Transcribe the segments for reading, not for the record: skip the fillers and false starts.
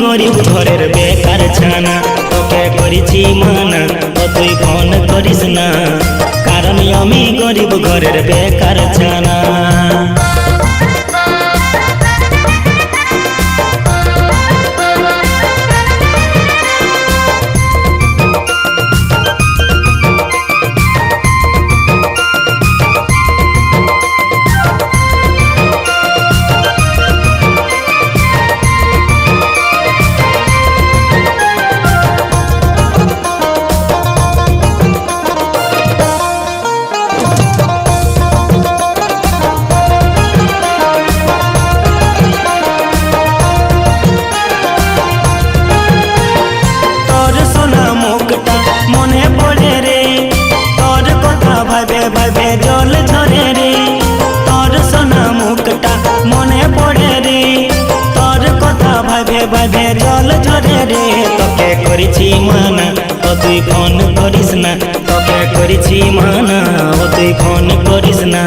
গরিব ঘরের বেকার ছানা, তোকে করেছি মানা ও তুই ফোন করিস না, কারণ আমি গরিব ঘরের বেকার ছানা। ভাবে জল ঝরে রে, তোর সোনা মুখটা মনে পড়ে রে, তোর কথা ভাবে ভাবে জল ঝরে রে। তোকে করেছি মানা ও তুই ফোন করিস না, তোকে করেছি মানা ও তুই ফোন করিস না,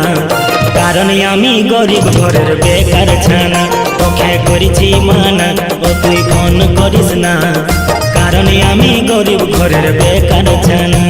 কারণ আমি গরিব ঘরের বেকার ছানা। তোকে করেছি মানা ও তুই ফোন করিস না, কারণ আমি গরিব ঘরের বেকার ছানা।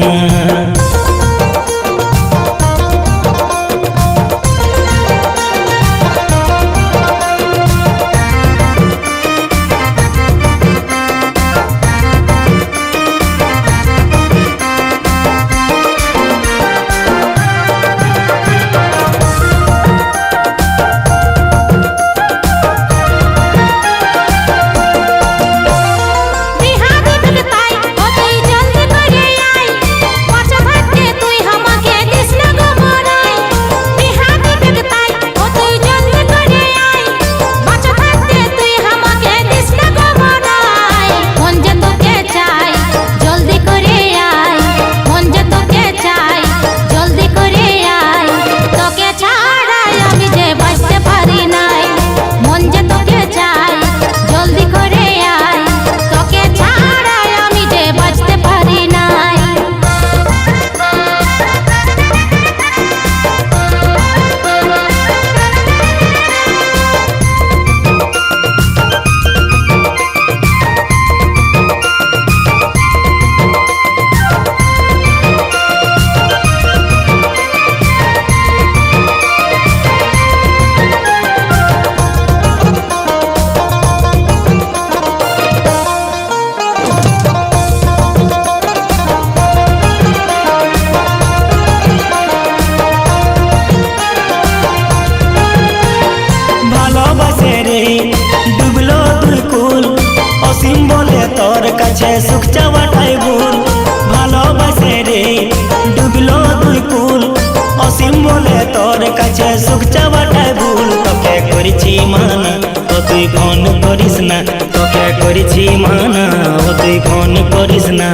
ডুবলো তুই কুল অসীম বলে তোর কাছে সুখ চাওয়াটাই ভুল, ভালোবাসে রে ডুবলো তুই কুল অসীম বলে তোর কাছে সুখ চাওয়াটাই ভুল। তোকে করেছি মানা ও তুই ফোন করিস না, তোকে করেছি মানা ও তুই ফোন করিস না,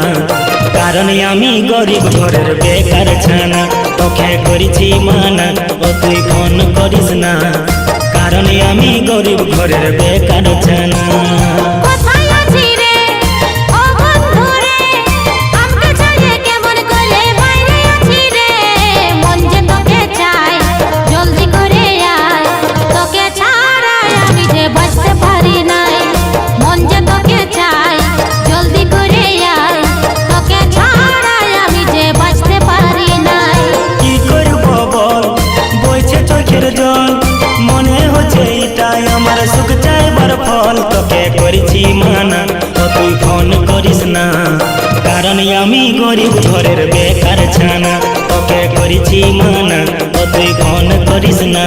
কারণ আমি গরিব ঘরের বেকার ছানা। তোকে করেছি মানা ও তুই ফোন করিস না, কারণ আমি গরিব ঘরের বেকার ছানা। সুখ চাইবার ফল তোকে করেছি মানা ও তুই ফোন করিস না, কারণ আমি গরিব ঘরের বেকার ছানা। তোকে করেছি মানা ও তুই ফোন করিস না,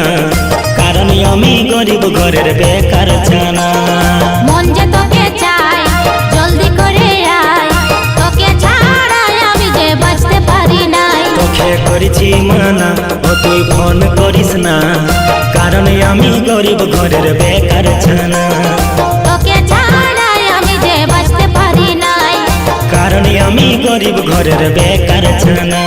কারণ আমি গরিব ঘরের বেকার ছানা। মন যে তোকে চাই জলদি করে আয়, তোকে ছাড়া আমি যে বাঁচতে পারি নাই। তোকে করেছি মানা ও তুই ফোন করিস না, কারণ আমি গরিব ঘরের বেকার ছানা। তোকে ছাড়া আমি যে বাঁচতে পারি নাই, কারণ আমি গরিব ঘরের বেকার ছানা।